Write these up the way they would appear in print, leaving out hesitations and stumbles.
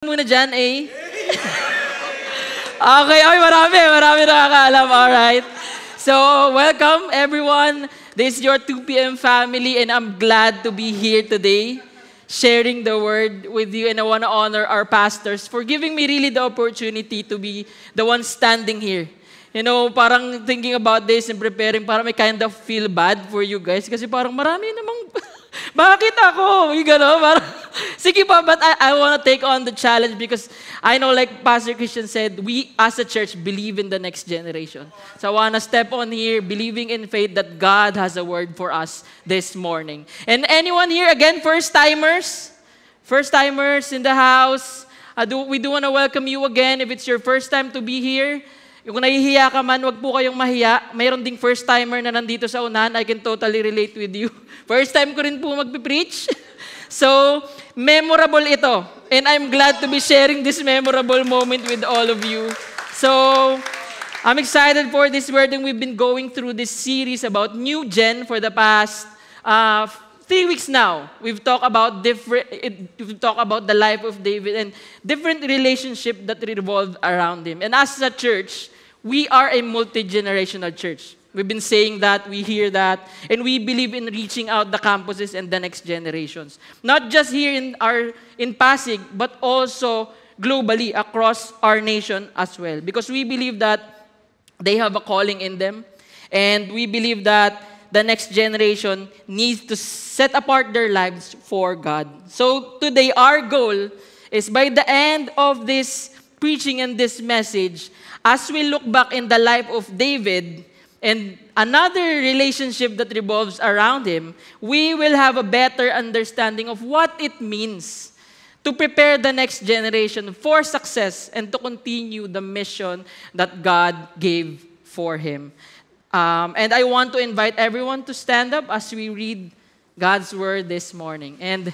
Muna dyan, eh. Okay, oy, marami nakakaalam. Alright. So, welcome everyone. This is your 2 p.m. family and I'm glad to be here today sharing the word with you, and I want to honor our pastors for giving me really the opportunity to be the one standing here. You know, parang thinking about this and preparing, parang may kind of feel bad for you guys kasi parang marami namang, bakit ako? Yung gano'n, parang, sige pa, but I want to take on the challenge because I know, like Pastor Christian said, we as a church believe in the next generation. So I want to step on here believing in faith that God has a word for us this morning. And anyone here, again, first-timers? First-timers in the house, we do want to welcome you again if it's your first time to be here. Kung nahihiya ka man, wag po kayong mahiya. Mayroon ding first-timer na nandito sa unahan. I can totally relate with you. First time ko rin po magpipreach. So, memorable ito. And I'm glad to be sharing this memorable moment with all of you. So, I'm excited for this word, and we've been going through this series about New Gen for the past 3 weeks now. We've talked about the life of David and different relationship that revolved around him. And as a church, we are a multi-generational church. We've been saying that, we hear that, and we believe in reaching out the campuses and the next generations. Not just here in Pasig, but also globally across our nation as well. Because we believe that they have a calling in them, and we believe that the next generation needs to set apart their lives for God. So today, our goal is by the end of this preaching and this message, as we look back in the life of David and another relationship that revolves around him, we will have a better understanding of what it means to prepare the next generation for success and to continue the mission that God gave for him. And I want to invite everyone to stand up as we read God's word this morning. And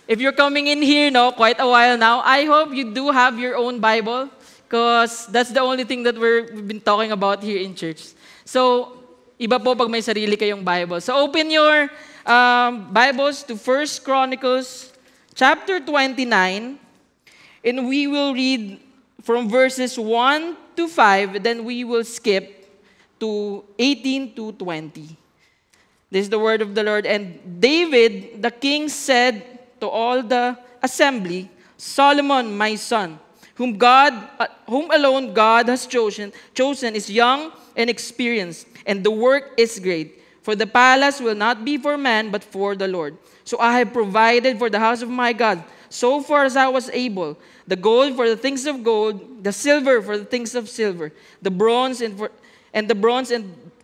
if you're coming in here quite a while now, I hope you do have your own Bible because that's the only thing that we've been talking about here in church. So, iba po pag may sarili kayong Bible. So open your Bibles to 1 Chronicles chapter 29, and we will read from verses 1 to 5, then we will skip to 18 to 20. This is the word of the Lord. And David, the king, said to all the assembly, Solomon, my son, whom alone God has chosen is young and experienced, and the work is great. For the palace will not be for man, but for the Lord. So I have provided for the house of my God, so far as I was able, the gold for the things of gold, the silver for the things of silver, the bronze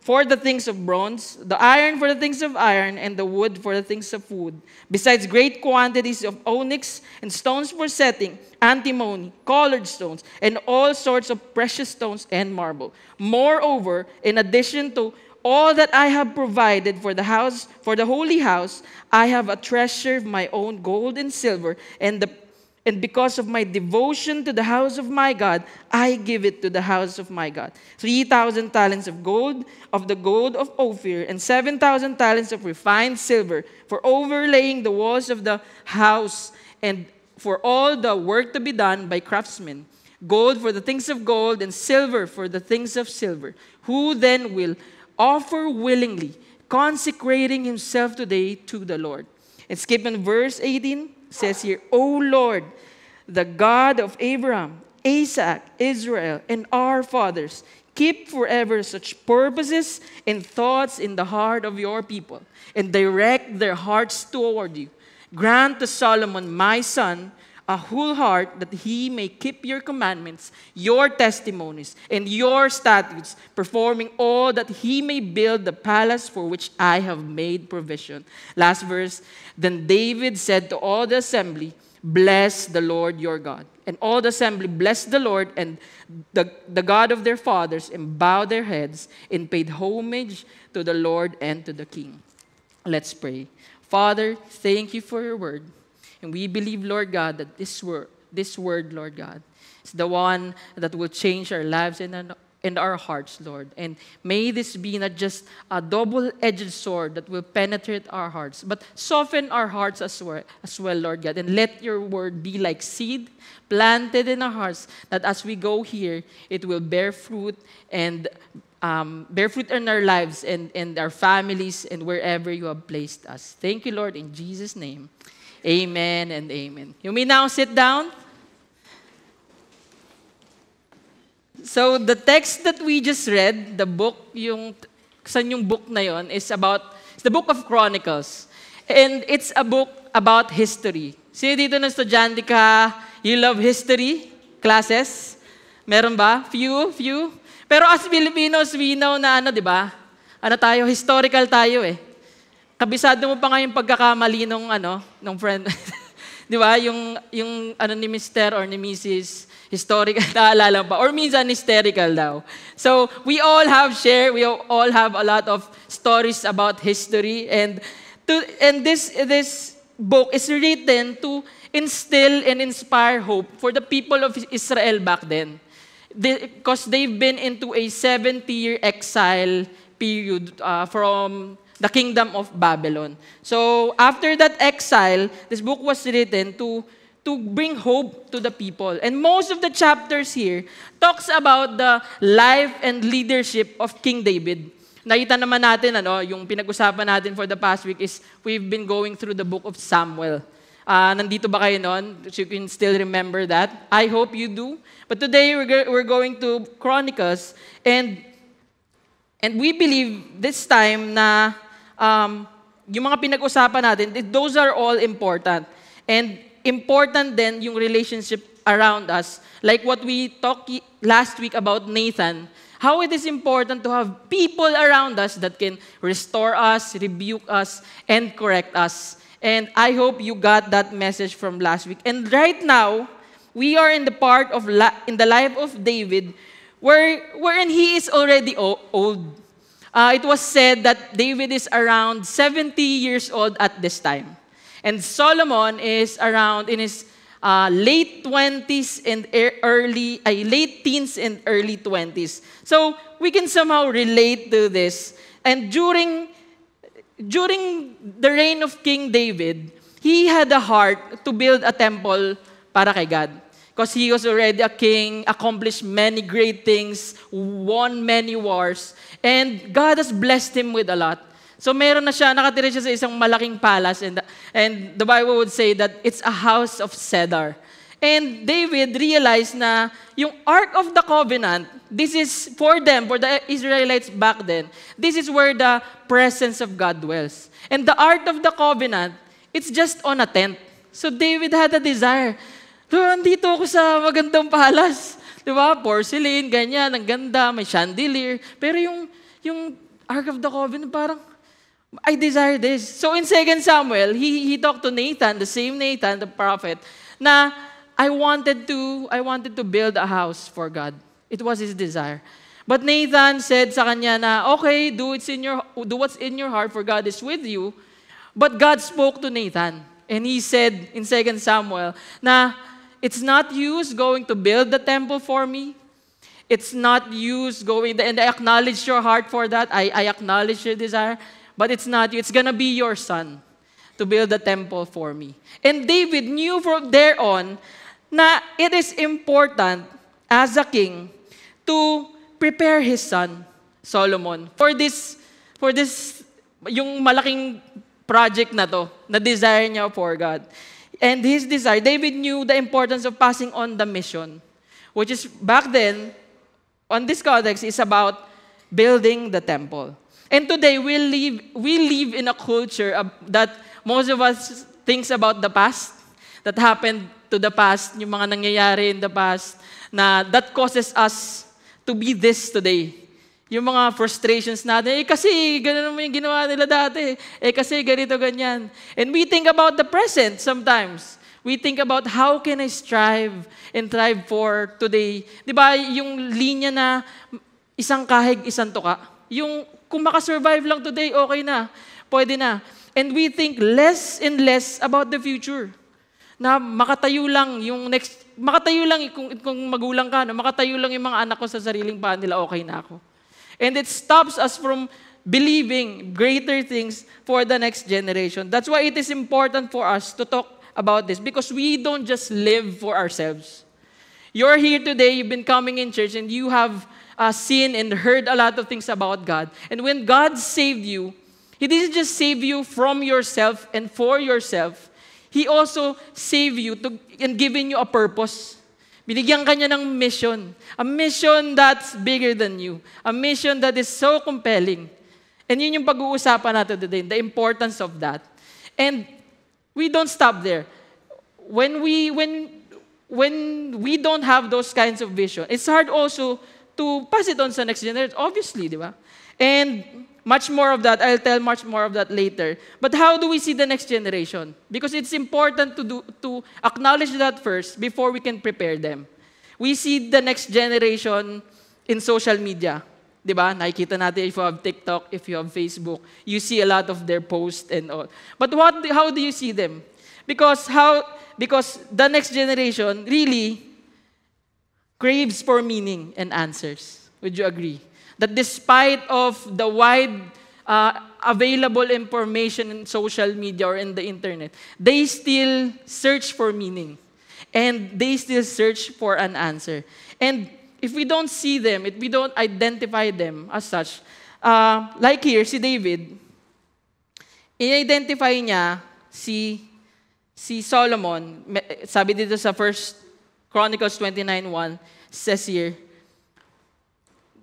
for the things of bronze, the iron for the things of iron, and the wood for the things of wood, besides great quantities of onyx and stones for setting, antimony, colored stones, and all sorts of precious stones and marble. Moreover, in addition to all that I have provided for the house, for the holy house, I have a treasure of my own gold and silver, and because of my devotion to the house of my God, I give it to the house of my God. 3,000 talents of gold, of the gold of Ophir, and 7,000 talents of refined silver for overlaying the walls of the house, and for all the work to be done by craftsmen. Gold for the things of gold, and silver for the things of silver. Who then will offer willingly, consecrating himself today to the Lord? And skip in verse 18. Says here, O Lord, the God of Abraham, Isaac, Israel, and our fathers, keep forever such purposes and thoughts in the heart of your people, and direct their hearts toward you. Grant to Solomon, my son, a whole heart, that he may keep your commandments, your testimonies, and your statutes, performing all that he may build the palace for which I have made provision. Last verse, then David said to all the assembly, bless the Lord your God. And all the assembly blessed the Lord and the God of their fathers, and bowed their heads and paid homage to the Lord and to the king. Let's pray. Father, thank you for your word. And we believe, Lord God, that this word, Lord God, is the one that will change our lives and and our hearts, Lord. And may this be not just a double-edged sword that will penetrate our hearts, but soften our hearts as well, Lord God. And let your word be like seed planted in our hearts, that as we go here, it will bear fruit and bear fruit in our lives and our families and wherever you have placed us. Thank you, Lord, in Jesus' name. Amen and amen. You may now sit down. So the text that we just read, the book, saan yung book na yon, it's the book of Chronicles. And it's a book about history. Sino dito na estudyante ka, you love history classes? Meron ba? Few? Pero as Filipinos, we know na di ba? Tayo, historical tayo eh. Kabisado mo pa nga yung pagkakamali nung friend. Di ba? Yung ni Mr. or ni Mrs. historical, naalala pa. Or minsan hysterical daw. So, we all have a lot of stories about history. And this book is written to instill and inspire hope for the people of Israel back then. Because they've been into a 70-year exile period from the kingdom of Babylon. So, after that exile, this book was written to bring hope to the people. And most of the chapters here talks about the life and leadership of King David. Nakita naman natin, yung pinag-usapan natin for the past week is we've been going through the book of Samuel. Nandito ba kayo noon? So you can still remember that. I hope you do. But today we're going to Chronicles, and we believe this time na yung mga pinag-usapan natin, those are all important. And important then yung relationship around us. Like what we talked last week about Nathan, how it is important to have people around us that can restore us, rebuke us, and correct us. And I hope you got that message from last week. And right now, we are in the part of in the life of David wherein he is already old. It was said that David is around 70 years old at this time. And Solomon is around in his late 20s and late teens and early 20s. So we can somehow relate to this. And during the reign of King David, he had a heart to build a temple para kay God. Because he was already a king, accomplished many great things, won many wars, and God has blessed him with a lot. So meron na siya, nakatira siya sa isang malaking palace, and the Bible would say that it's a house of cedar. And David realized na yung Ark of the Covenant, this is for them, for the Israelites back then, this is where the presence of God dwells. And the Ark of the Covenant, it's just on a tent. So David had a desire. Nandito ako sa magandang palace. Di ba? Porcelain, ganyan, ang ganda, may chandelier. Pero yung Ark of the Covenant, parang, I desire this. So in 2 Samuel, he talked to Nathan, the same Nathan, the prophet, na I wanted to build a house for God. It was his desire. But Nathan said sa kanya na, okay, do what's in your heart, for God is with you. But God spoke to Nathan. And he said in 2 Samuel na, it's not you going to build the temple for me. It's not you going, and I acknowledge your heart for that. I acknowledge your desire. But it's not you. It's gonna be your son to build the temple for me. And David knew from there on na it is important as a king to prepare his son, Solomon, for this yung malaking project na to, na desire niya for God. And his desire, David knew the importance of passing on the mission, which is back then, on this context, is about building the temple. And today, we live in a culture that most of us thinks about the past, that happened to the past, yung mga nangyayari in the past, na that causes us to be this today. Yung mga frustrations natin, kasi gano'n naman yung ginawa nila dati. Kasi ganito, ganyan. And we think about the present sometimes. We think about how can I strive and thrive for today. Di ba, yung linya na isang kahig, isang tuka. Yung kung makasurvive lang today, okay na. Pwede na. And we think less and less about the future. na makatayo lang kung magulang ka, no? Makatayo lang yung mga anak ko sa sariling paa nila, okay na ako. And it stops us from believing greater things for the next generation. That's why it is important for us to talk about this, because we don't just live for ourselves. You're here today, you've been coming in church, and you have seen and heard a lot of things about God. And when God saved you, He didn't just save you from yourself and for yourself. He also saved you and given you a purpose. Binigyan ka niya ng mission. A mission that's bigger than you. A mission that is so compelling. And yun yung pag-uusapan natin today, the importance of that. And we don't stop there. When we don't have those kinds of vision, it's hard also to pass it on sa next generation, obviously, di ba? And much more of that, I'll tell much more of that later. But how do we see the next generation? Because it's important to acknowledge that first before we can prepare them. We see the next generation in social media. Di ba? Nakikita natin if you have TikTok, if you have Facebook, you see a lot of their posts and all. But how do you see them? Because the next generation really craves for meaning and answers. Would you agree? That despite of the wide available information in social media or in the internet, they still search for meaning. And they still search for an answer. And if we don't see them, if we don't identify them as such, like here, si David, i-identify niya si Solomon. Sabi dito sa 1 Chronicles 29:1, says here,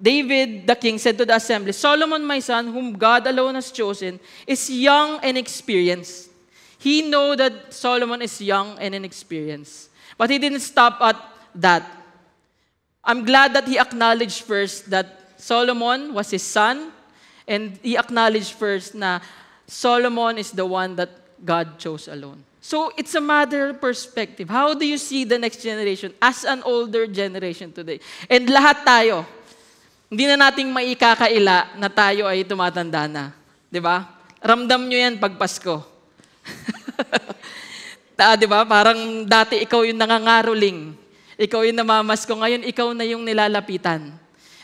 David, the king, said to the assembly, Solomon, my son, whom God alone has chosen, is young and experienced. He know that Solomon is young and inexperienced. But he didn't stop at that. I'm glad that he acknowledged first that Solomon was his son, and he acknowledged first na Solomon is the one that God chose alone. So it's a matter of perspective. How do you see the next generation as an older generation today? And lahat tayo, hindi na nating maikakaila na tayo ay tumatanda na. Di ba? Ramdam nyo yan pag Pasko. Di ba? Parang dati ikaw yung nangangaroling. Ikaw yung namamasko. Ngayon, ikaw na yung nilalapitan.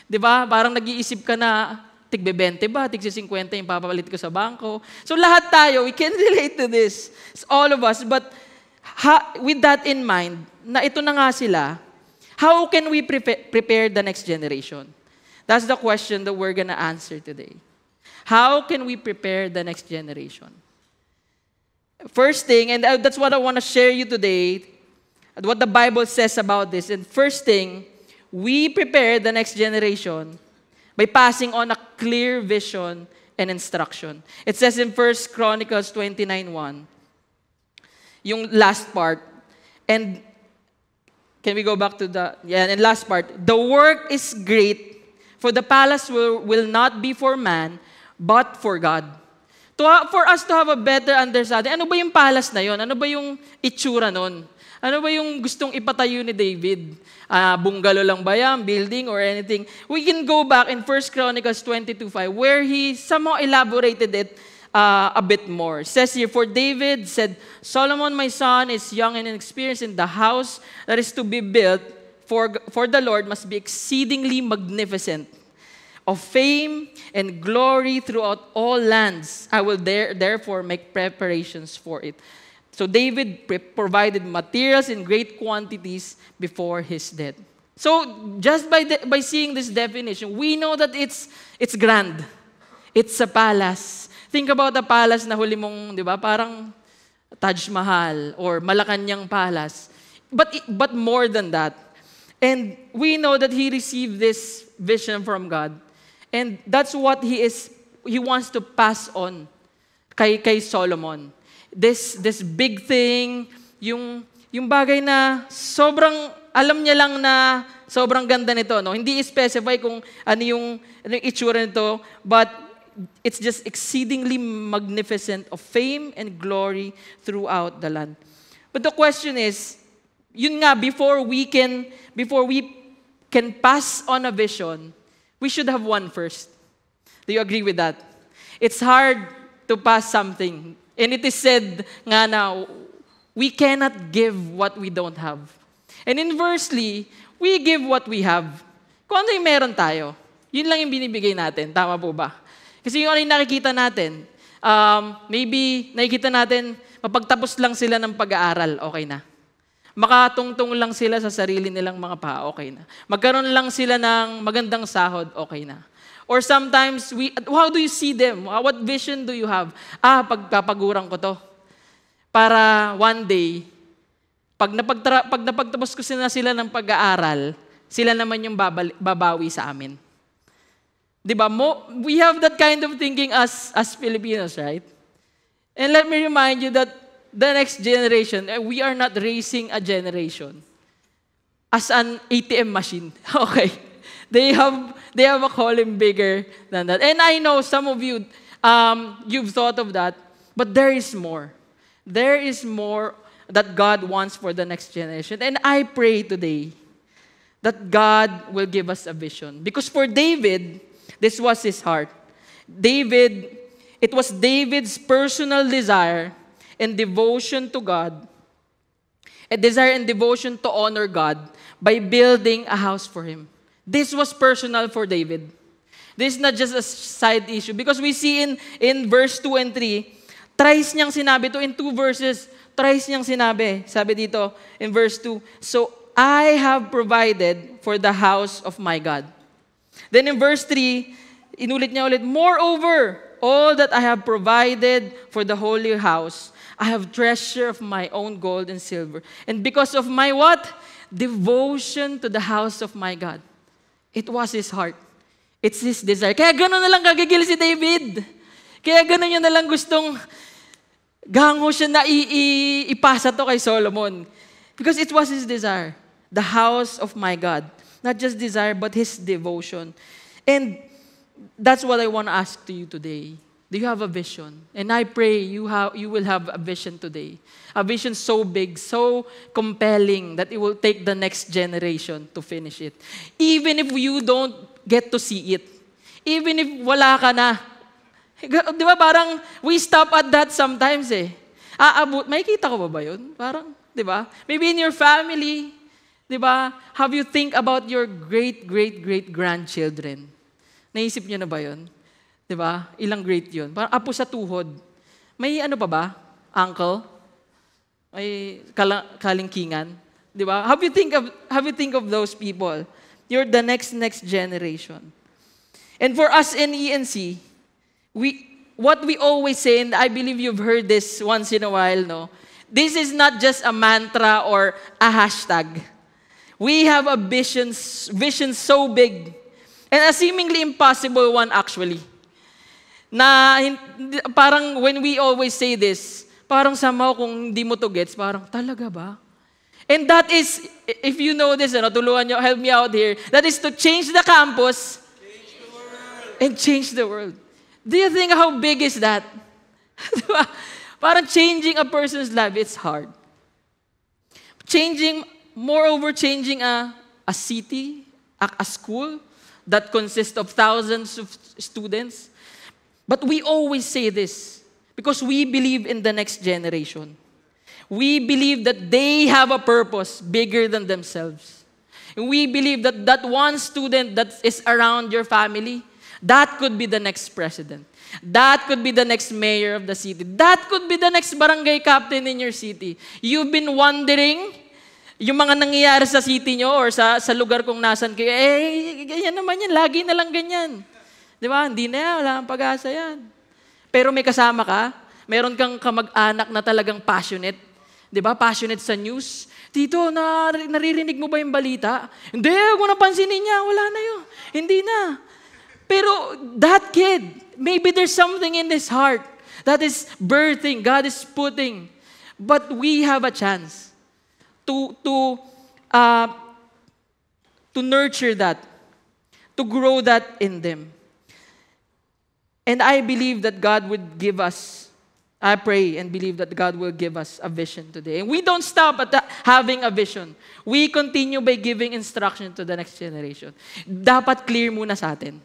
Di ba? Parang nag-iisip ka na, tig-20 ba? Tig-50 yung papapalit ko sa bangko. So lahat tayo, we can relate to this. It's all of us. But with that in mind, na ito na nga sila, how can we prepare the next generation? That's the question that we're going to answer today. How can we prepare the next generation? First thing, and that's what I want to share you today, what the Bible says about this. And first thing, we prepare the next generation by passing on a clear vision and instruction. It says in 1 Chronicles 29:1, yung last part, and can we go back to and last part, the work is great, for the palace will not be for man, but for God. For us to have a better understanding, ano ba yung palace na yon? Ano ba yung itsura nun? Ano ba yung gustong ipatayo ni David? Bungalow lang ba yan? Building or anything? We can go back in 1 Chronicles 22:5 where he somehow elaborated it a bit more. It says here, for David said, Solomon my son is young and inexperienced, in the house that is to be built for the Lord must be exceedingly magnificent, of fame and glory throughout all lands. I will therefore make preparations for it. So David provided materials in great quantities before his death. So just by seeing this definition, we know that it's grand. It's a palace. Think about the palace na huli mong, di ba, parang Taj Mahal or Malacanang Palace. But more than that. And we know that he received this vision from God. And that's what he wants to pass on kay Solomon. This big thing, yung bagay na sobrang, alam niya lang na sobrang ganda nito. No? Hindi specify kung ano yung itsura nito, but it's just exceedingly magnificent, of fame and glory throughout the land. But the question is, yun nga, before we can pass on a vision, we should have one first. Do you agree with that? It's hard to pass something. And it is said nga na, We cannot give what we don't have. And inversely, we give what we have. Kung ano yung meron tayo, yun lang yung binibigay natin. Tama po ba? Kasi yung ano yung nakikita natin, maybe nakikita natin, mapagtapos lang sila ng pag-aaral, okay na. Makatungtong lang sila sa sarili nilang mga paa, okay na. Magkaroon lang sila ng magandang sahod, okay na. Or sometimes, how do you see them? What vision do you have? Pagpapagurang ko to. Para one day, pag napagtapos ko sila ng pag-aaral, sila naman yung babawi sa amin. Diba? We have that kind of thinking as Filipinos, right? And let me remind you that the next generation, we are not raising a generation as an ATM machine. Okay. They have a calling bigger than that. And I know some of you, you've thought of that, but there is more. There is more that God wants for the next generation. And I pray today that God will give us a vision. Because for David, this was his heart. It was David's personal desire and devotion to God, a desire and devotion to honor God by building a house for Him. This was personal for David. This is not just a side issue. Because we see in verse 2 and 3, thrice niyang sinabi to in 2 verses, thrice niyang sinabi. Sabi dito in verse 2, so I have provided for the house of my God. Then in verse 3, inulit niya ulit, moreover, all that I have provided for the holy house, I have treasure of my own gold and silver. And because of my what? Devotion to the house of my God. It was his heart. It's his desire. Kaya gano'n na lang kagigil si David. Kaya gano'n niya na lang gustong gango siya na ipasa to kay Solomon. Because it was his desire. The house of my God. Not just desire, but his devotion. And that's what I want to ask to you today. Do you have a vision? And I pray you will have a vision today. A vision so big, so compelling that it will take the next generation to finish it. Even if you don't get to see it. Even if wala ka na. Di ba parang we stop at that sometimes eh. Makikita ko ba yun? Parang, di ba? Maybe in your family, di ba? Have you think about your great-great-great-grandchildren? Naisip niyo na ba yun? Diba? Ilang great yun. Parang apo sa tuhod. May ano pa ba? Uncle? May kalingkingan? Diba? Have you think of those people? You're the next generation. And for us in ENC, what we always say, and I believe you've heard this once in a while, no? This is not just a mantra or a hashtag. We have a vision so big, and a seemingly impossible one actually. Na parang when we always say this, parang somehow kung hindi mo to gets, parang talaga ba? And that is, if you know this, tulungan nyo, help me out here, that is to change the campus and change the world. Do you think how big is that? Parang changing a person's life, it's hard. Moreover, changing a city, a school that consists of thousands of students. But we always say this because we believe in the next generation. We believe that they have a purpose bigger than themselves. And we believe that one student that is around your family, that could be the next president. That could be the next mayor of the city. That could be the next barangay captain in your city. You've been wondering, yung mga nangyayari sa city nyo or sa lugar kung nasan kayo, ganyan naman yan, lagi na lang ganyan. Di ba? Hindi na yan, wala kang pag-asa yan. Pero may kasama ka, meron kang kamag-anak na talagang passionate. Di ba? Passionate sa news. Tito, naririnig mo ba yung balita? Hindi, huwag mo napansinin niya, wala na yun. Hindi na. Pero that kid, maybe there's something in his heart that is birthing, God is putting. But we have a chance to nurture that, to grow that in them. And I believe that God would give us, I pray and believe that God will give us a vision today. And we don't stop at having a vision. We continue by giving instruction to the next generation. Dapat clear muna sa atin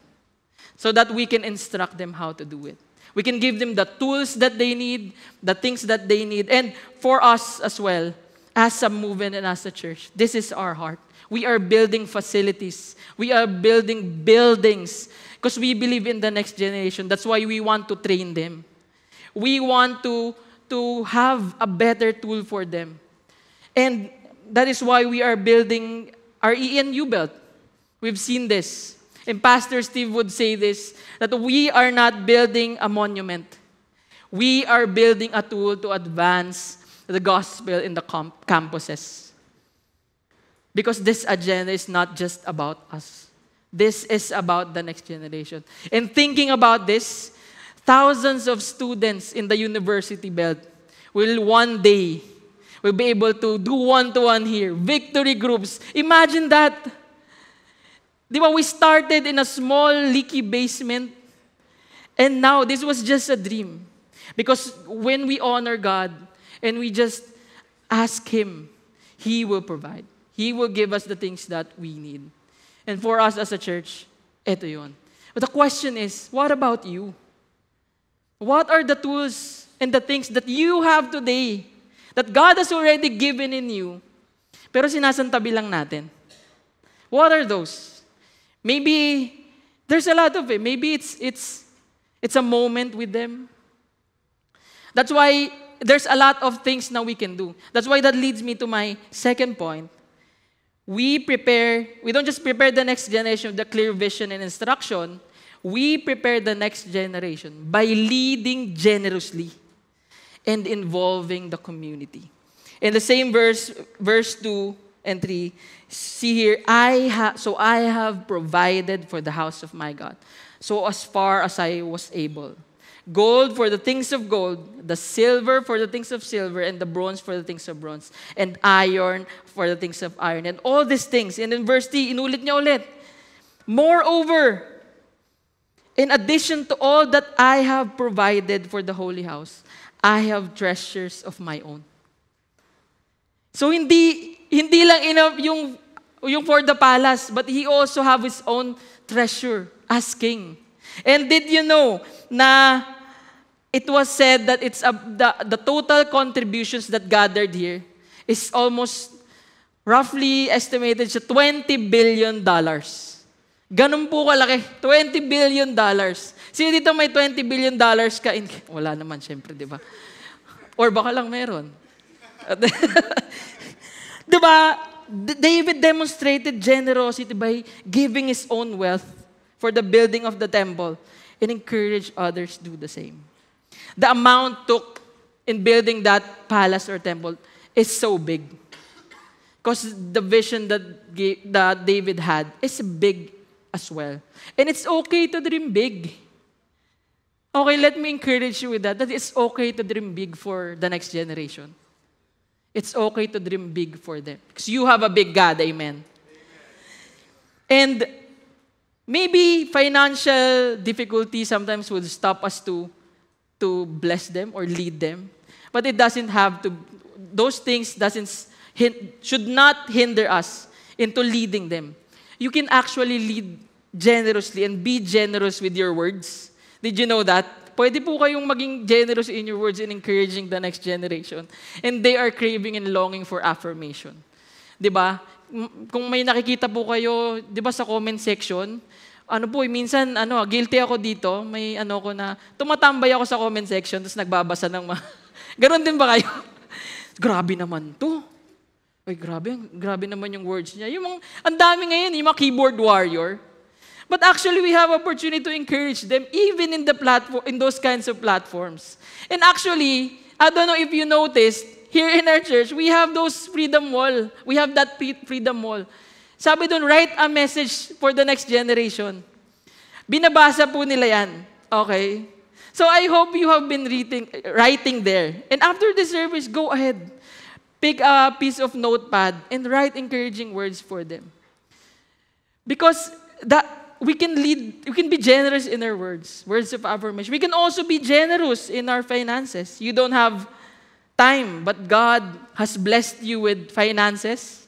so that we can instruct them how to do it. We can give them the tools that they need, the things that they need. And for us as well, as a movement and as a church, this is our heart. We are building facilities. We are building buildings because we believe in the next generation. That's why we want to train them. We want to have a better tool for them. And that is why we are building our ENU belt. We've seen this. And Pastor Steve would say this, that we are not building a monument. We are building a tool to advance the gospel in the campuses. Because this agenda is not just about us. This is about the next generation. And thinking about this, thousands of students in the university belt will one day will be able to do one-to-one here, victory groups. Imagine that. Di ba, we started in a small, leaky basement, and now this was just a dream. Because when we honor God and we just ask Him, He will provide. He will give us the things that we need. And for us as a church, eto yun. But the question is, what about you? What are the tools and the things that you have today that God has already given in you, pero sinasantabi lang natin? What are those? Maybe there's a lot of it. Maybe it's a moment with them. That's why there's a lot of things now we can do. That's why that leads me to my second point. We don't just prepare the next generation with the clear vision and instruction. We prepare the next generation by leading generously and involving the community. In the same verse 2 and 3, see here, I have provided for the house of my God, so as far as I was able. Gold for the things of gold, the silver for the things of silver, and the bronze for the things of bronze, and iron for the things of iron, and all these things. And in verse 3, inulit niya ulit. Moreover, in addition to all that I have provided for the holy house, I have treasures of my own. So hindi lang enough yung for the palace, but he also have his own treasure as king. And did you know na it was said that it's the total contributions that gathered here is almost roughly estimated sa $20 billion. Ganun po kalaki, $20 billion. Sino dito may $20 billion ka? Wala naman, syempre, di ba? Or baka lang meron. Di ba? David demonstrated generosity by giving his own wealth for the building of the temple and encouraged others to do the same. The amount took in building that palace or temple is so big. Because the vision that David had is big as well. And it's okay to dream big. Okay, let me encourage you with that it's okay to dream big for the next generation. It's okay to dream big for them. Because you have a big God, amen. And maybe financial difficulty sometimes will stop us to bless them or lead them. But it doesn't have to, those things should not hinder us into leading them. You can actually lead generously and be generous with your words. Did you know that? Pwede po kayong maging generous in your words in encouraging the next generation. And they are craving and longing for affirmation. Diba? Kung may nakikita po kayo, diba sa comment section, minsan, guilty ako dito, may ko na, tumatambay ako sa comment section, tapos nagbabasa ng Ganon din ba kayo? Grabe naman to. Ay, grabe naman yung words niya. Ang dami ngayon, yung mga keyboard warrior. But actually, we have opportunity to encourage them even in those kinds of platforms. And actually, I don't know if you noticed, here in our church, we have those freedom wall. We have that freedom wall. Sabi doon, write a message for the next generation. Binabasa po nila yan. Okay? So I hope you have been writing there. And after the service, go ahead. Pick a piece of notepad and write encouraging words for them. Because we can be generous in our words of affirmation. We can also be generous in our finances. You don't have time, but God has blessed you with finances.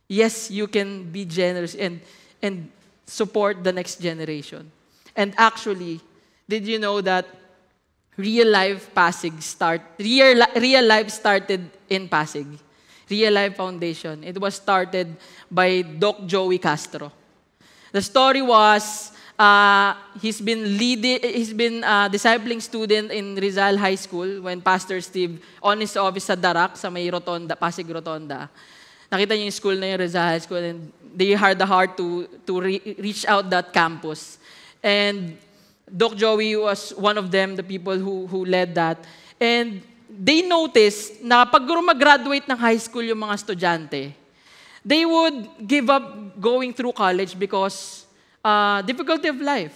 Yes, you can be generous and support the next generation. And actually, did you know that Real Life Real Life started in Pasig. Real Life Foundation. It was started by Doc Joey Castro. The story was, he's been discipling student in Rizal High School when Pastor Steve on his office sa Darak, sa may Rotonda, Pasig Rotonda. Nakita niyo yung school na yung Rizal High School, and they had the heart to reach out that campus. And Doc Joey was one of them, the people who led that. And they noticed na pag graduate ng high school yung mga estudyante, they would give up going through college because difficulty of life.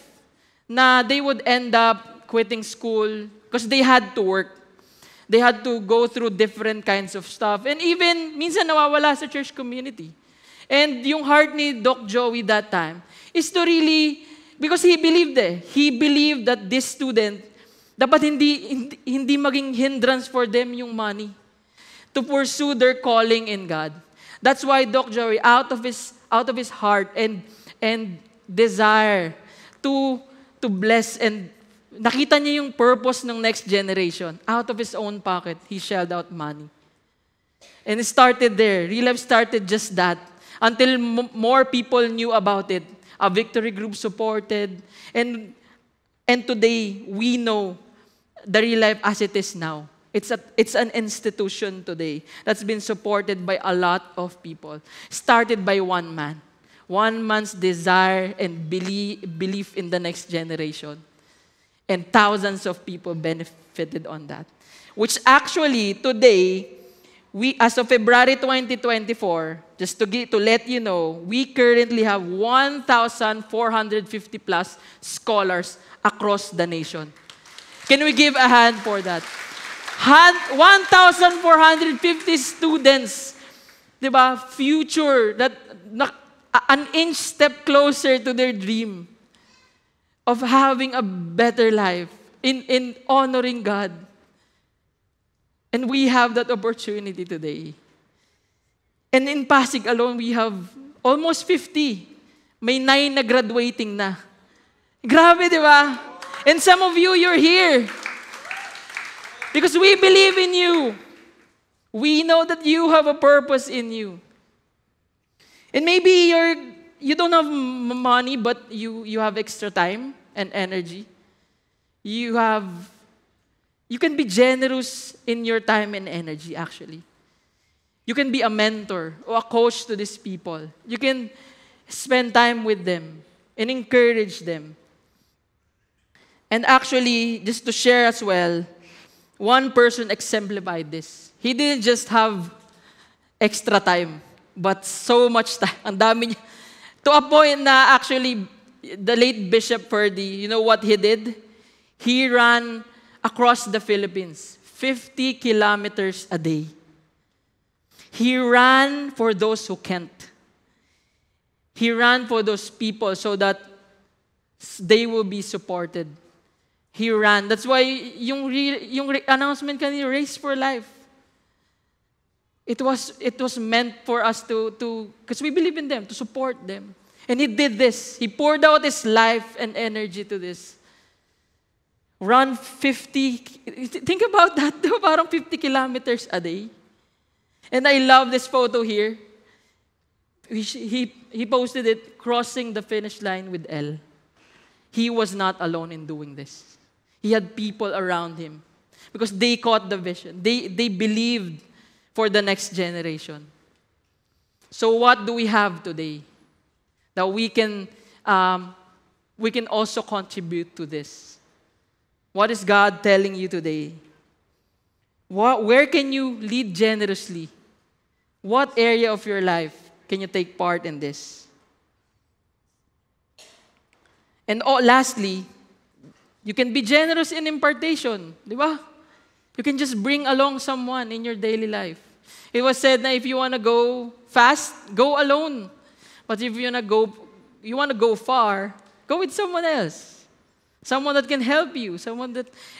Na they would end up quitting school because they had to work. They had to go through different kinds of stuff. And even, minsan nawawala sa church community. And yung heart ni Doc Joey that time is to really, because he believed that this student, dapat hindi maging hindrance for them yung money to pursue their calling in God. That's why Doc Joey, out of his heart and desire to bless, and nakita niya yung purpose ng next generation. Out of his own pocket, he shelled out money. And it started there. Real Life started just that. Until more people knew about it. A victory group supported. And today, we know the Real Life as it is now. It's an institution today that's been supported by a lot of people. Started by one man. One man's desire and belief in the next generation. And thousands of people benefited on that. Which actually, today, we, as of February 2024, just to let you know, we currently have 1,450 plus scholars across the nation. Can we give a hand for that? 1,450 students, diba? Future, an inch step closer to their dream of having a better life in honoring God. And we have that opportunity today. And in Pasig alone, we have almost 50. May 9 na graduating na. Grabe, di ba? And some of you're here. Because we believe in you. We know that you have a purpose in you. And maybe you don't have money, but you have extra time and energy. You can be generous in your time and energy, actually. You can be a mentor or a coach to these people. You can spend time with them and encourage them. And actually, just to share as well, one person exemplified this. He didn't just have extra time, but so much time. Ang dami niya. To a point na actually, the late Bishop Ferdy, you know what he did? He ran across the Philippines, 50 kilometers a day. He ran for those who can't. He ran for those people so that they will be supported. He ran. That's why yung announcement kanina, Race for Life. It was meant for us to because we believe in them, to support them. And he did this. He poured out his life and energy to this. Run 50, think about that, parang 50 kilometers a day. And I love this photo here. He posted it, crossing the finish line with L. He was not alone in doing this. He had people around him because they caught the vision. They believed for the next generation. So what do we have today that we can also contribute to this? What is God telling you today? Where can you lead generously? What area of your life can you take part in this? And lastly, you can be generous in impartation. Di ba? You can just bring along someone in your daily life. It was said that if you want to go fast, go alone. But if you want to go far, go with someone else. Someone that can help you.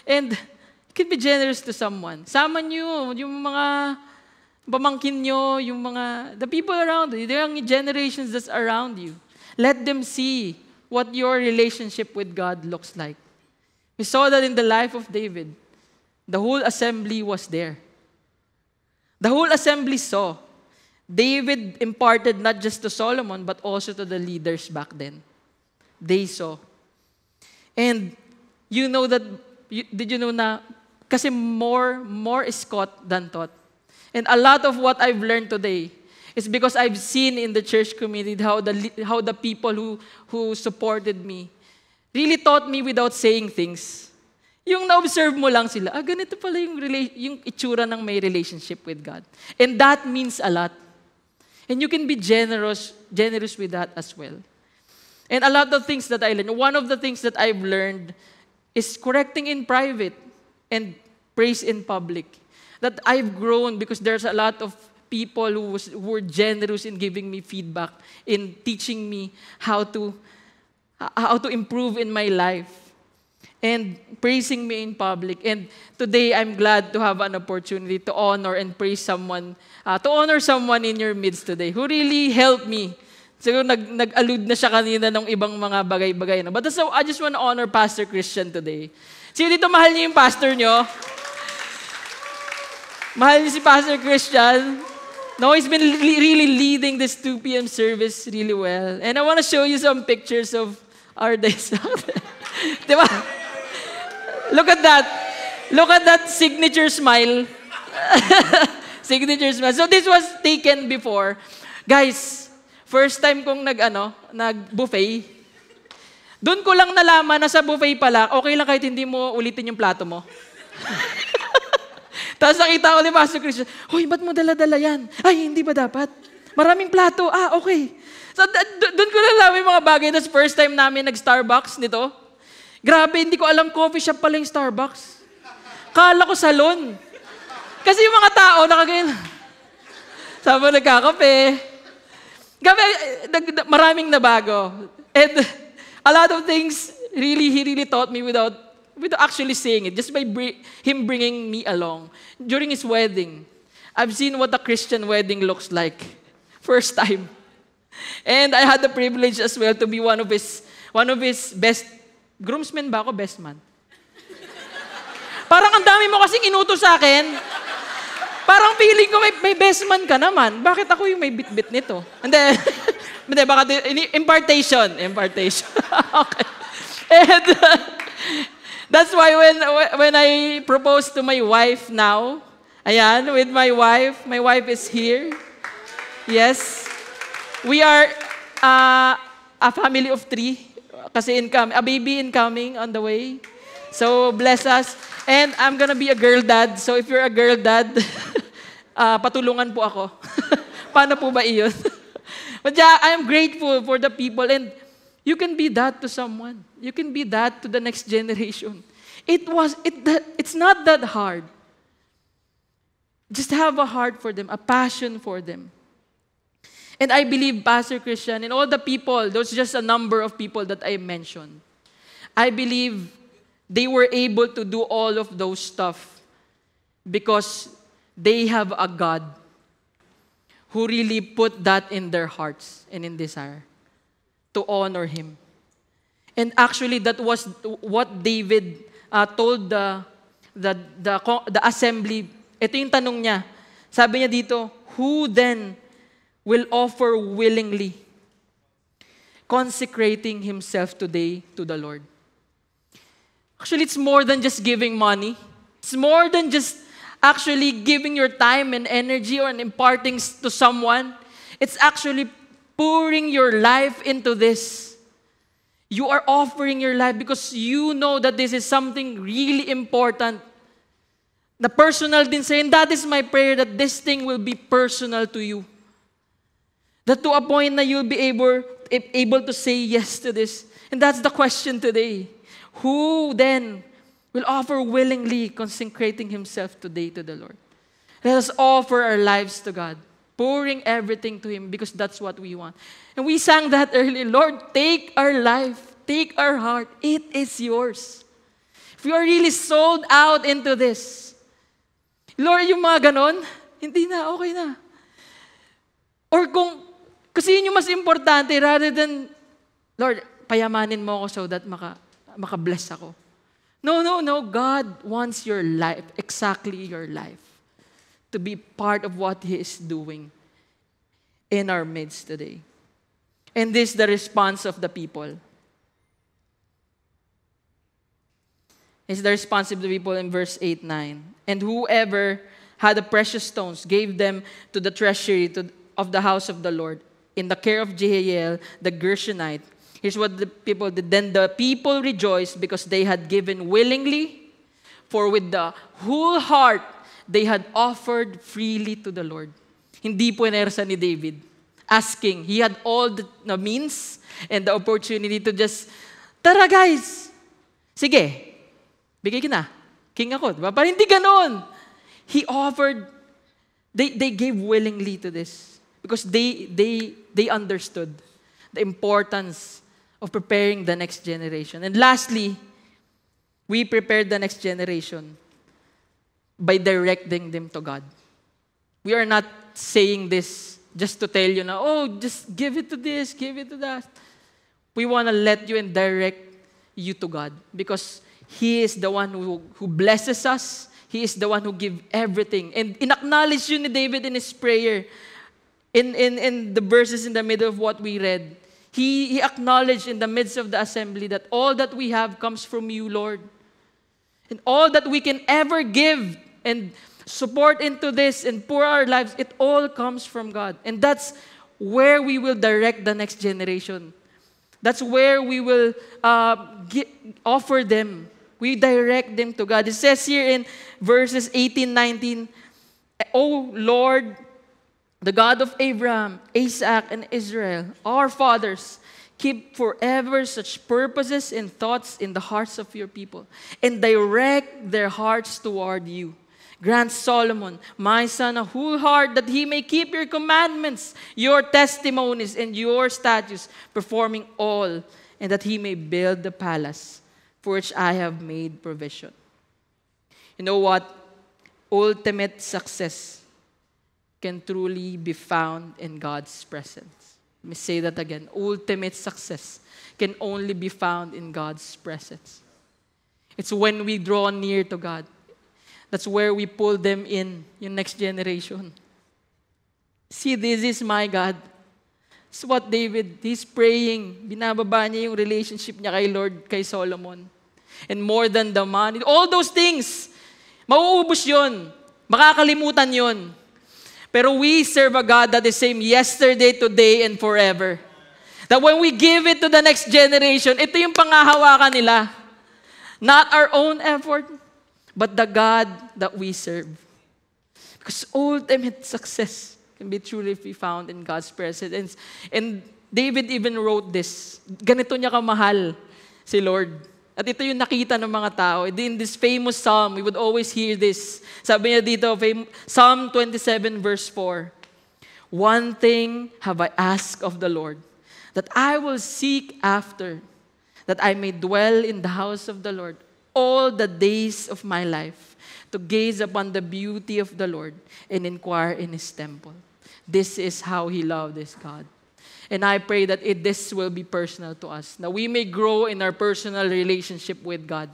And you can be generous to someone. Sama nyo, yung mga pamangkin nyo, the people around you, the young generations that's around you. Let them see what your relationship with God looks like. We saw that in the life of David. The whole assembly was there. The whole assembly saw. David imparted not just to Solomon, but also to the leaders back then. They saw. And you know that, did you know na, kasi more is caught than taught. And a lot of what I've learned today is because I've seen in the church community how the people who supported me really taught me without saying things. Yung na-observe mo lang sila, ganito pala yung itsura ng may relationship with God. And that means a lot. And you can be generous with that as well. And a lot of things that I learned, one of the things that I've learned is correcting in private and praise in public. That I've grown because there's a lot of people who were generous in giving me feedback, in teaching me how to improve in my life, and praising me in public. And today, I'm glad to have an opportunity to honor and praise someone, to honor someone in your midst today who really helped me. Siguro nag-allude na siya kanina ng ibang mga bagay-bagay. But so, I just want to honor Pastor Christian today. Sino dito mahal niyo yung pastor niyo? Mahal niyo si Pastor Christian? No, he's been really leading this 2 p.m. service really well. And I want to show you some pictures of our days. Diba? Look at that. Look at that signature smile. Signature smile. So this was taken before. Guys, first time kong nag-buffet. Doon ko lang nalaman na sa buffet pala, okay lang kahit hindi mo ulitin yung plato mo. Tapos nakita ko ni Pastor Christian, hoy, ba't mo dala-dala yan? Ay, hindi ba dapat? Maraming plato. Okay. So doon ko nalaman yung mga bagay. That's first time namin nag-Starbucks nito. Grabe, hindi ko alam coffee shop pala yung Starbucks. Kala ko salon. Kasi yung mga tao, nakaganyan. Sabi nagkakape. Gabi, maraming nabago. And a lot of things, he really taught me without actually saying it, just by him bringing me along. During his wedding, I've seen what a Christian wedding looks like. First time. And I had the privilege as well to be one of his best groomsmen ba ako? Best man. Parang ang dami mo kasing inutos sa akin. Parang feeling ko may best man ka naman. Bakit ako yung may bit-bit nito? Hindi, baka impartation. Okay. And that's why when I proposed to my wife now, ayan, with my wife is here. Yes. We are a family of 3. Kasi a baby incoming on the way. So bless us. And I'm gonna be a girl dad. So if you're a girl dad, patulungan po ako. Paano po ba iyon? But yeah, I'm grateful for the people. And you can be that to someone. You can be that to the next generation. It's not that hard. Just have a heart for them, a passion for them. And I believe Pastor Christian and all the people, those just a number of people that I mentioned, I believe they were able to do all of those stuff because they have a God who really put that in their hearts and in desire to honor Him. And actually, that was what David told the assembly. Ito yung tanong niya. Sabi niya dito, who then will offer willingly, consecrating himself today to the Lord? Actually, it's more than just giving money. It's more than just actually giving your time and energy or imparting to someone. It's actually pouring your life into this. You are offering your life because you know that this is something really important. The personal din sa'yo, and that is my prayer that this thing will be personal to you. That to a point na you'll be able to say yes to this. And that's the question today. Who then will offer willingly, consecrating himself today to the Lord? Let us offer our lives to God, pouring everything to Him because that's what we want. And we sang that earlier, Lord, take our life, take our heart. It is yours. If you are really sold out into this, Lord, yung mga ganon, hindi na, okay na. Or kasi yun yung mas importante rather than, Lord, payamanin mo ako so that maka-bless ako. No, no, no. God wants your life, exactly your life, to be part of what He is doing in our midst today. And this is the response of the people. It's the response of the people in verse 8, 9. And whoever had the precious stones gave them to the treasury of the house of the Lord in the care of Jehiel the Gershonite. Here's what the people did. Then the people rejoiced because they had given willingly, for with the whole heart they had offered freely to the Lord. Hindi po inersa ni David. Asking. He had all the means and the opportunity to just, tara guys, sige, bigay ka na. King ako. Diba? Parang hindi ganon. He offered, they gave willingly to this because they understood the importance of preparing the next generation. And lastly, we prepared the next generation by directing them to God. We are not saying this just to tell you now, oh, just give it to this, give it to that. We want to let you and direct you to God because He is the one who blesses us. He is the one who gives everything. And in-acknowledge yun ni David in his prayer, in the verses in the middle of what we read. He acknowledged in the midst of the assembly that all that we have comes from you, Lord. And all that we can ever give and support into this and pour our lives, it all comes from God. And that's where we will direct the next generation. That's where we will offer them. We direct them to God. It says here in verses 18, 19, O Lord, the God of Abraham, Isaac, and Israel, our fathers, keep forever such purposes and thoughts in the hearts of your people, and direct their hearts toward you. Grant Solomon, my son, a whole heart that he may keep your commandments, your testimonies, and your statutes, performing all, and that he may build the palace for which I have made provision. You know what? Ultimate success can truly be found in God's presence. Let me say that again. Ultimate success can only be found in God's presence. It's when we draw near to God. That's where we pull them in, yung next generation. See, this is my God. It's what David, he's praying. Binababa niya yung relationship niya kay Lord, kay Solomon. And more than the money, all those things, mauubos yun. Makakalimutan yun. Pero we serve a God that is same yesterday, today, and forever. That when we give it to the next generation, ito yung pangahawakan nila. Not our own effort, but the God that we serve. Because ultimate success can be truly be found in God's presence. And David even wrote this. Ganito niya kamahal si Lord. At ito yung nakita ng mga tao. In this famous psalm, we would always hear this. Sabi niya dito, Psalm 27 verse 4. One thing have I asked of the Lord, that I will seek after, that I may dwell in the house of the Lord all the days of my life, to gaze upon the beauty of the Lord and inquire in His temple. This is how He loved this God. And I pray that this will be personal to us. That we may grow in our personal relationship with God.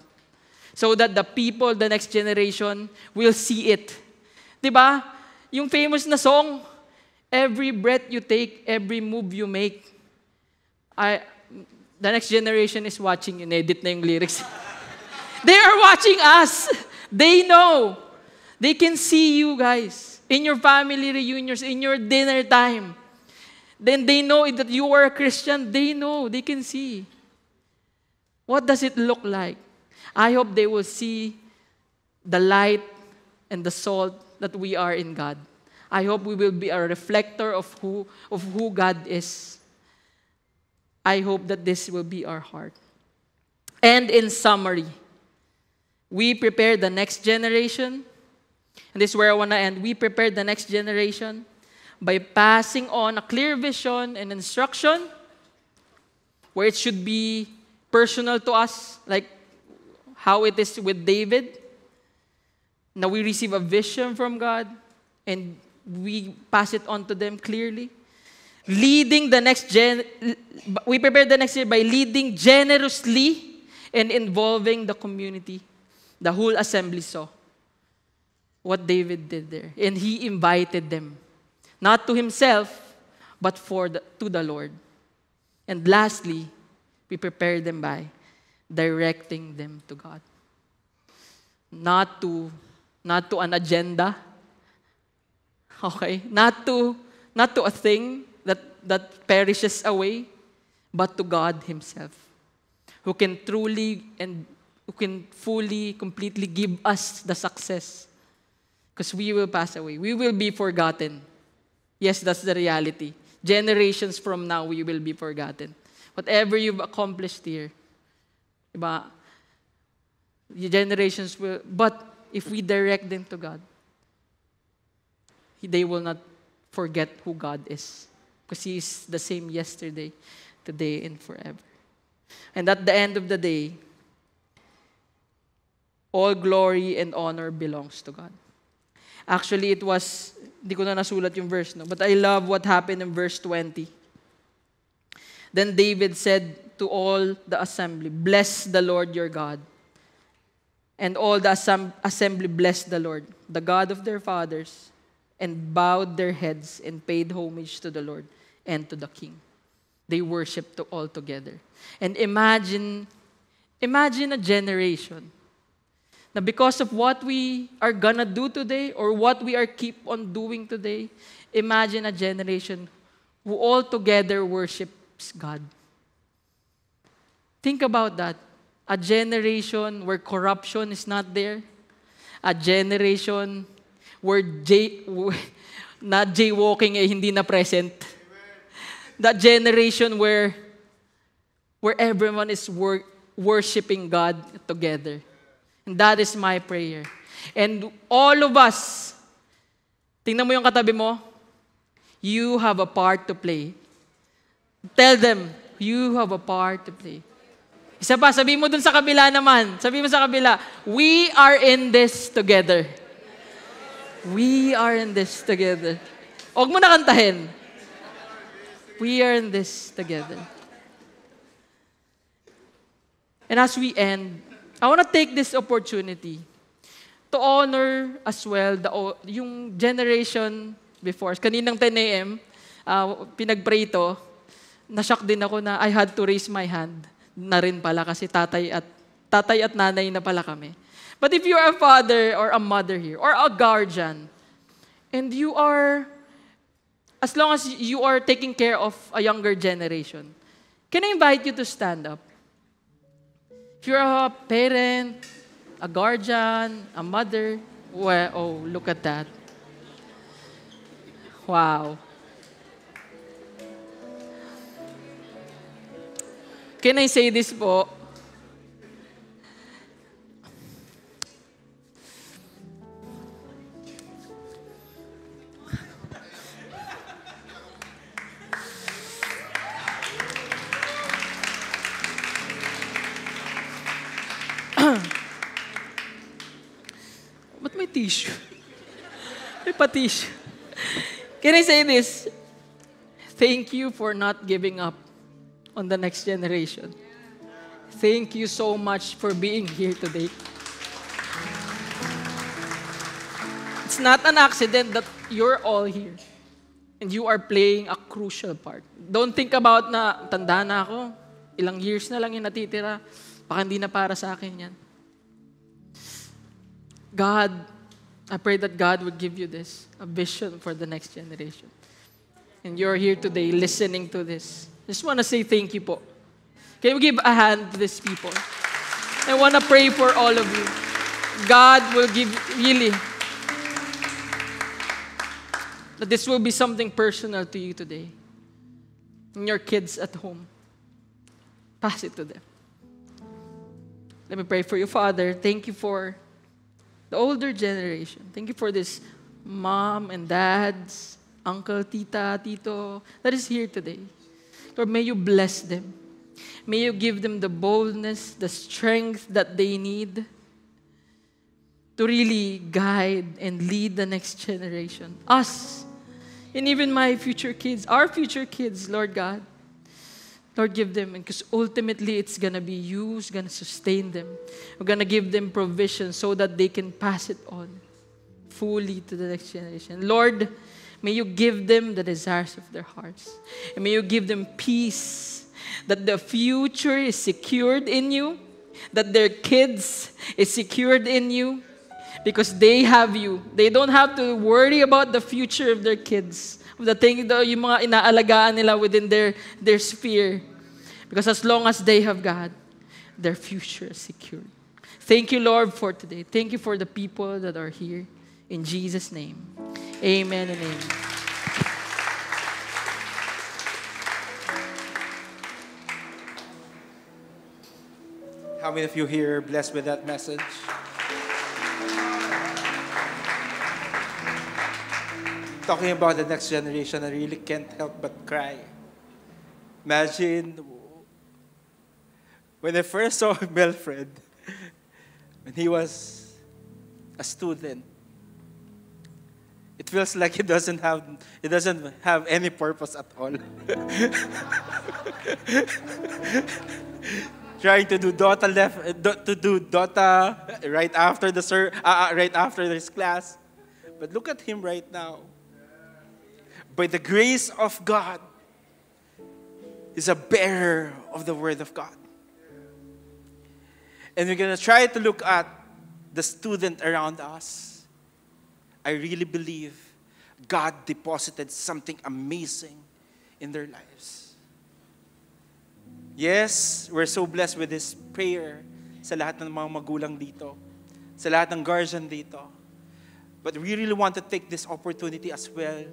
So that the people, the next generation, will see it. Diba? Yung famous na song, every breath you take, every move you make. The next generation is watching. In-edit na yung lyrics. They are watching us. They know. They can see you guys. In your family reunions, in your dinner time. Then they know that you are a Christian. They know. They can see. What does it look like? I hope they will see the light and the salt that we are in God. I hope we will be a reflector of who God is. I hope that this will be our heart. And in summary, we prepare the next generation. And this is where I want to end. We prepare the next generation by passing on a clear vision and instruction where it should be personal to us, like how it is with David. Now we receive a vision from God and we pass it on to them clearly. We prepare the next year by leading generously and involving the community. The whole assembly saw what David did there. And he invited them, not to himself, but to the Lord. And lastly, we prepare them by directing them to God. Not to an agenda. Okay? Not to a thing that perishes away, but to God Himself, who can truly and who can fully, completely give us the success. Because we will pass away. We will be forgotten. Yes, that's the reality. Generations from now, we will be forgotten. Whatever you've accomplished here, diba? The generations will, but if we direct them to God, they will not forget who God is. Because He is the same yesterday, today, and forever. And at the end of the day, all glory and honor belongs to God. Actually, it was, di ko na nasulat yung verse, no? But I love what happened in verse 20. Then David said to all the assembly, "Bless the Lord your God." And all the assembly blessed the Lord, the God of their fathers, and bowed their heads and paid homage to the Lord and to the king. They worshiped all together. And imagine a generation na because of what we are gonna do today or what we are keep on doing today, imagine a generation who all together worships God. Think about that. A generation where corruption is not there. A generation where not jaywalking hindi na present. That generation where everyone is worshiping God together. And that is my prayer. And all of us, tingnan mo yung katabi mo, you have a part to play. Tell them, you have a part to play. Isa pa, sabihin mo dun sa kabila naman. Sabihin mo sa kabila, we are in this together. We are in this together. Huwag mo na kantahin. We are in this together. And as we end, I want to take this opportunity to honor as well yung generation before. Kaninang 10 a.m., pinag-pray ito, na-shock din ako na I had to raise my hand na rin pala kasi tatay at nanay na pala kami. But if you're a father or a mother here, or a guardian, and you are, as long as you are taking care of a younger generation, can I invite you to stand up? If you're a parent, a guardian, a mother, well, oh, look at that. Wow. Can I say this po? Ba't may tissue? May pa-tissue. Can I say this? Thank you for not giving up on the next generation. Thank you so much for being here today. It's not an accident that you're all here and you are playing a crucial part. Don't think about na, tanda na ako, ilang years na lang yung natitira, baka hindi na para sa akin yan. God, I pray that God would give you this, a vision for the next generation. And you're here today listening to this. I just want to say thank you po. Can we give a hand to these people? I want to pray for all of you. God will give really, that this will be something personal to you today. And your kids at home. Pass it to them. Let me pray for you, Father. Thank you for the older generation. Thank you for this mom and dads, uncle, tita, tito, that is here today. Lord, may you bless them. May you give them the boldness, the strength that they need to really guide and lead the next generation. Us, and even my future kids, our future kids, Lord God. Lord, give them, because ultimately it's going to be you who's going to sustain them. We're going to give them provision so that they can pass it on fully to the next generation. Lord, may you give them the desires of their hearts. And may you give them peace, that the future is secured in you, that their kids is secured in you, because they have you. They don't have to worry about the future of their kids, of the thing, yung mga inaalagaan nila within their sphere. Because as long as they have God, their future is secured. Thank you, Lord, for today. Thank you for the people that are here. In Jesus' name, amen and amen. How many of you here are blessed with that message? Talking about the next generation, I really can't help but cry. Imagine when I first saw Melfred, when he was a student, it feels like it doesn't have any purpose at all. Trying to do Dota right after right after this class, but look at him right now. By the grace of God, he's a bearer of the Word of God. And we're gonna try to look at the student around us. I really believe God deposited something amazing in their lives. Yes, we're so blessed with this prayer sa lahat ng mga magulang dito, sa lahat ng guardian dito. But we really want to take this opportunity as well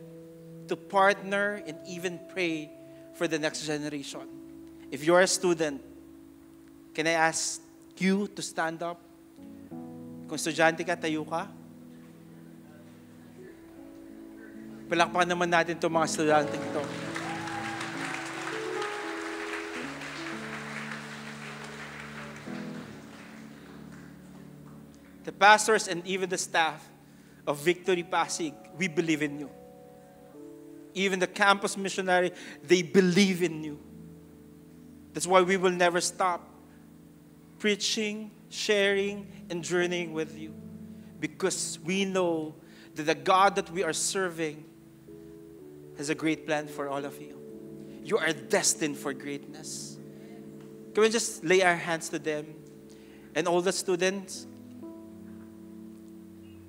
to partner and even pray for the next generation. If you're a student, can I ask you to stand up? Kung estudyante ka, tayo ka. Palakpakan naman natin itong mga estudyante ito. The pastors and even the staff of Victory Pasig, we believe in you. Even the campus missionary, they believe in you. That's why we will never stop preaching, sharing, and journeying with you. Because we know that the God that we are serving has a great plan for all of you. You are destined for greatness. Can we just lay our hands to them? And all the students,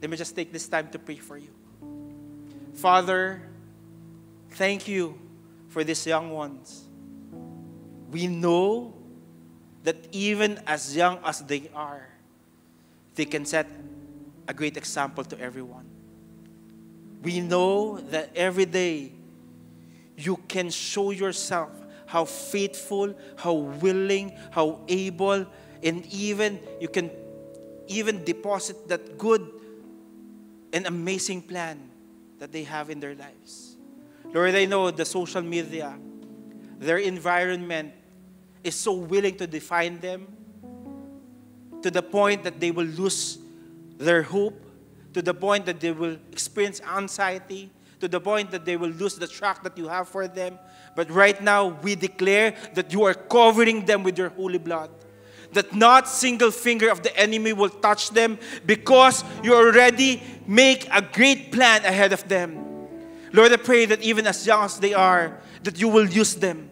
let me just take this time to pray for you. Father, thank you for these young ones. We know that even as young as they are, they can set a great example to everyone. We know that every day you can show yourself how faithful, how willing, how able, and even you can even deposit that good and amazing plan that they have in their lives. Lord, I know the social media, their environment is so willing to define them to the point that they will lose their hope, to the point that they will experience anxiety, to the point that they will lose the track that you have for them. But right now, we declare that you are covering them with your holy blood, that not single finger of the enemy will touch them, because you already make a great plan ahead of them. Lord, I pray that even as young as they are, that you will use them,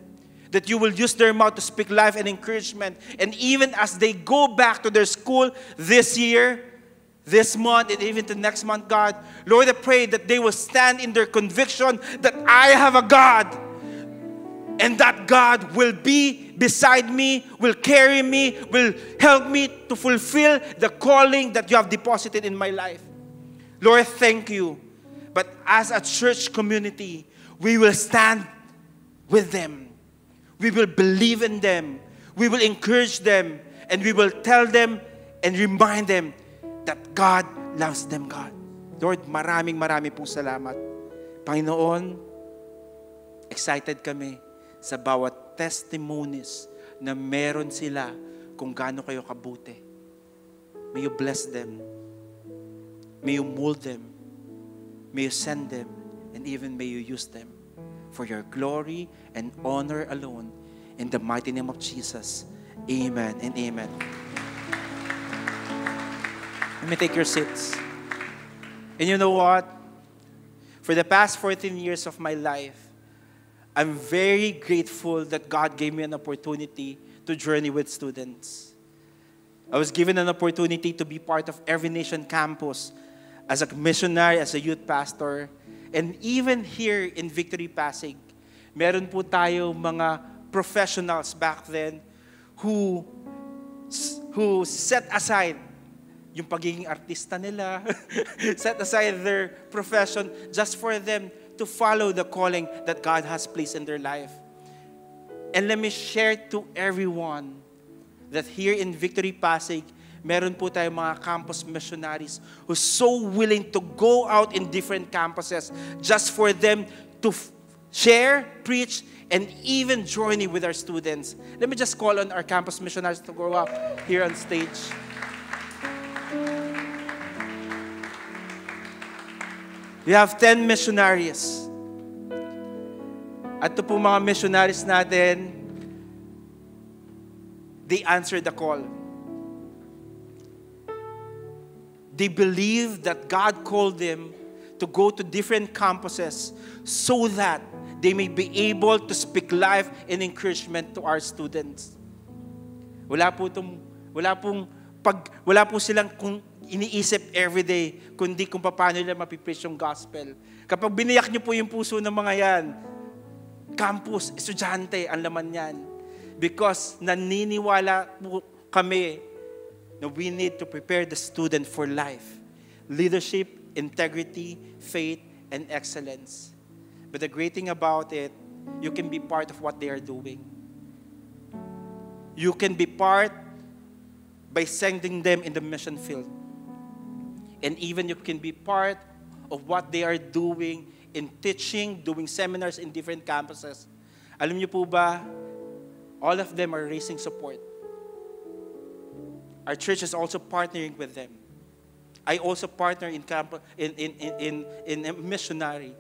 that you will use their mouth to speak life and encouragement. And even as they go back to their school this year, this month, and even to next month, God, Lord, I pray that they will stand in their conviction that I have a God, and that God will be beside me, will carry me, will help me to fulfill the calling that you have deposited in my life. Lord, thank you. But as a church community, we will stand with them. We will believe in them. We will encourage them. And we will tell them and remind them that God loves them, God. Lord, maraming pong salamat. Panginoon, excited kami sa bawat testimonies na meron sila kung gaano kayo kabuti. May you bless them. May you mold them. May you send them. And even may you use them for your glory and honor alone. In the mighty name of Jesus. Amen and amen. Let me take your seats. And you know what? For the past 14 years of my life, I'm very grateful that God gave me an opportunity to journey with students. I was given an opportunity to be part of Every Nation Campus as a missionary, as a youth pastor. And even here in Victory Pasig, meron po tayo mga professionals back then who set aside yung pagiging artista nila, set aside their profession just for them to follow the calling that God has placed in their life. And let me share to everyone that here in Victory Pasig, meron po tayong mga campus missionaries who's so willing to go out in different campuses just for them to share, preach, and even journey with our students. Let me just call on our campus missionaries to go up here on stage. We have 10 missionaries. At ito po mga missionaries natin, they answered the call. They believe that God called them to go to different campuses so that they may be able to speak life and encouragement to our students. Wala po silang kung iniisip everyday, kundi kung paano nila mapipreach yung gospel. Kapag biniyak niyo po yung puso ng mga yan, campus, estudyante, ang laman yan. Because naniniwala po kami na we need to prepare the student for life. Leadership, integrity, faith, and excellence. But the great thing about it, you can be part of what they are doing. You can be part by sending them in the mission field. And even you can be part of what they are doing in teaching, doing seminars in different campuses. Alam niyo po ba, all of them are raising support. Our church is also partnering with them. I also partner in a missionary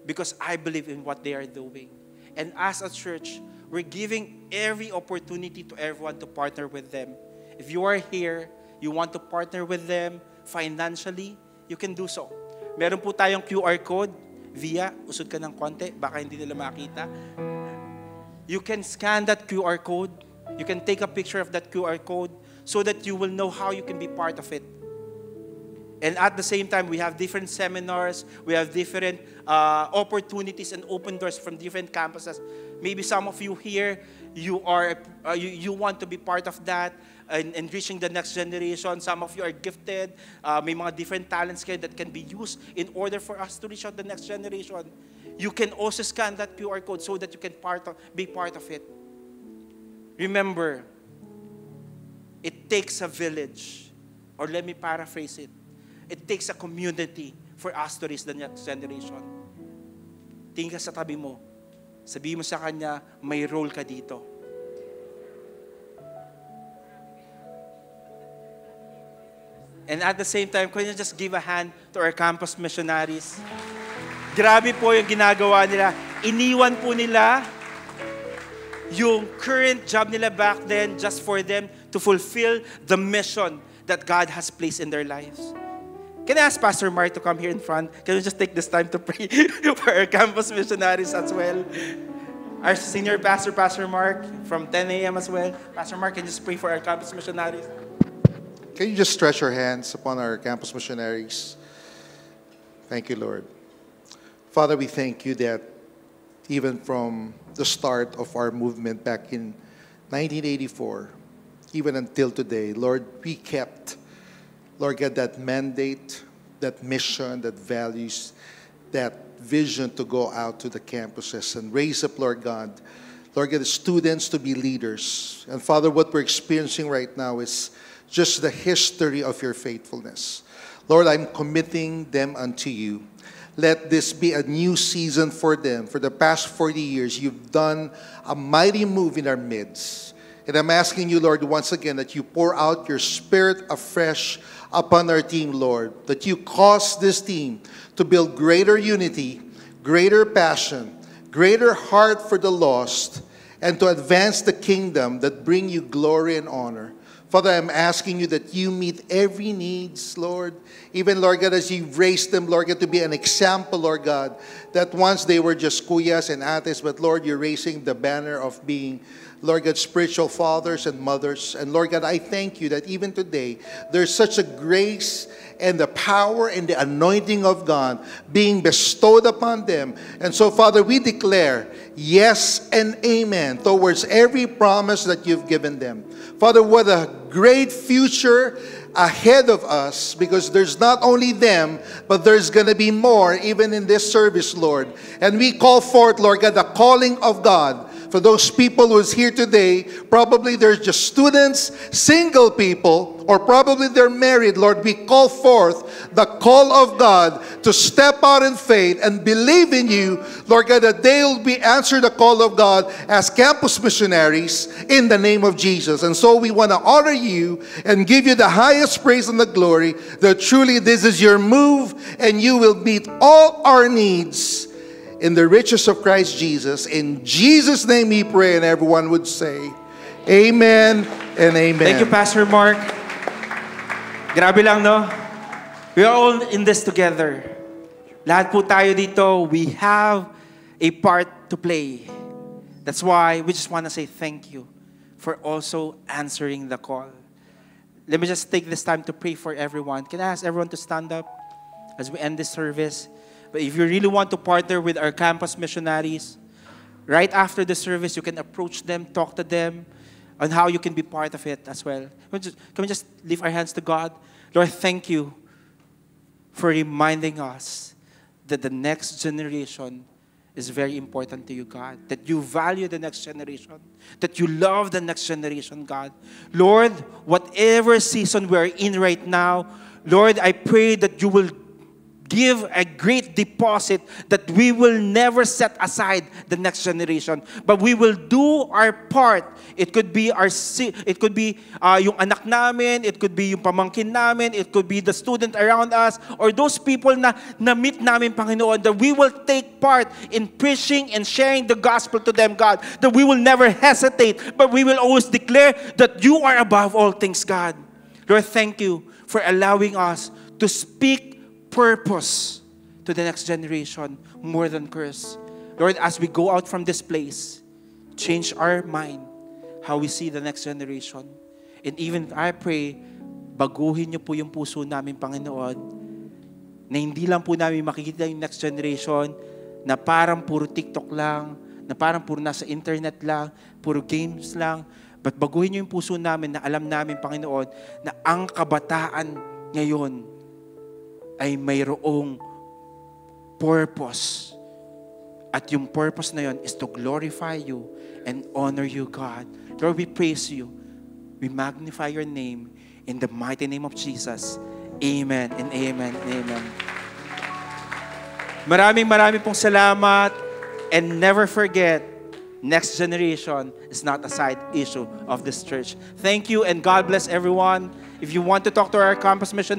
because I believe in what they are doing. And as a church, we're giving every opportunity to everyone to partner with them. If you are here, you want to partner with them financially, you can do so. Meron po tayong QR code. Via, usod ka ng konti, baka hindi nila makita. You can scan that QR code. You can take a picture of that QR code so that you will know how you can be part of it. And at the same time, we have different seminars, we have different opportunities and open doors from different campuses. Maybe some of you here, you want to be part of that and reaching the next generation. Some of you are gifted. May mga different talents kayo that can be used in order for us to reach out the next generation. You can also scan that QR code so that you can be part of it. Remember, it takes a village, or let me paraphrase it. It takes a community for us to reach the next generation. Tingin ka sa tabi mo. Sabihin mo sa kanya, may role ka dito. And at the same time, can you just give a hand to our campus missionaries? Grabe po yung ginagawa nila. Iniwan po nila yung current job nila back then just for them to fulfill the mission that God has placed in their lives. Can I ask Pastor Mark to come here in front? Can we just take this time to pray for our campus missionaries as well? Our senior pastor, Pastor Mark, from 10 a.m. as well. Pastor Mark, can you just pray for our campus missionaries? Can you just stretch your hands upon our campus missionaries? Thank you, Lord. Father, we thank you that even from the start of our movement back in 1984, even until today, Lord, we kept, Lord God, that mandate, that mission, that values, that vision to go out to the campuses and raise up, Lord God, the students to be leaders. And Father, what we're experiencing right now is just the history of your faithfulness. Lord, I'm committing them unto you. Let this be a new season for them. For the past 40 years, you've done a mighty move in our midst. And I'm asking you, Lord, once again, that you pour out your Spirit afresh upon our team, Lord. That you cause this team to build greater unity, greater passion, greater heart for the lost, and to advance the kingdom that bring you glory and honor. Father, I'm asking you that you meet every needs, Lord. Even, Lord God, as you've raised them, Lord God, to be an example, Lord God, that once they were just kuyas and ates, but Lord, you're raising the banner of being, Lord God, spiritual fathers and mothers. And Lord God, I thank you that even today, there's such a grace and the power and the anointing of God being bestowed upon them. And so, Father, we declare yes and amen towards every promise that you've given them. Father, what a great future ahead of us, because there's not only them, but there's going to be more even in this service, Lord. And we call forth, Lord God, the calling of God. For those people who's here today, probably they're just students, single people, or probably they're married. Lord, we call forth the call of God to step out in faith and believe in you, Lord God, that they'll be answer the call of God as campus missionaries in the name of Jesus. And so we want to honor you and give you the highest praise and the glory, that truly this is your move and you will meet all our needs in the riches of Christ Jesus. In Jesus' name we pray, and everyone would say, amen and amen. Thank you, Pastor Mark. Grabe lang, no? We are all in this together. Lahat po tayo dito, we have a part to play. That's why we just want to say thank you for also answering the call. Let me just take this time to pray for everyone. Can I ask everyone to stand up as we end this service? But if you really want to partner with our campus missionaries, right after the service, you can approach them, talk to them on how you can be part of it as well. Can we just lift our hands to God? Lord, thank you for reminding us that the next generation is very important to you, God. That you value the next generation. That you love the next generation, God. Lord, whatever season we're in right now, Lord, I pray that you will give a great deposit that we will never set aside the next generation, but we will do our part. It could be yung anak namin, it could be yung pamangkin namin, it could be the student around us, or those people na meet namin, Panginoon, that we will take part in preaching and sharing the gospel to them, God. That we will never hesitate, but we will always declare that you are above all things, God. Lord, thank you for allowing us to speak purpose to the next generation more than curse. Lord, as we go out from this place, change our mind, how we see the next generation. And even I pray, baguhin niyo po yung puso namin, Panginoon, na hindi lang po namin makikita yung next generation na parang puro TikTok lang, na parang puro nasa internet lang, puro games lang. But baguhin niyo yung puso namin na alam namin, Panginoon, na ang kabataan ngayon ay mayroong purpose. At yung purpose na yon is to glorify you and honor you, God. Lord, we praise you. We magnify your name in the mighty name of Jesus. Amen and amen and amen. Maraming pong salamat, and never forget, next generation is not a side issue of this church. Thank you, and God bless everyone. If you want to talk to our campus missionary,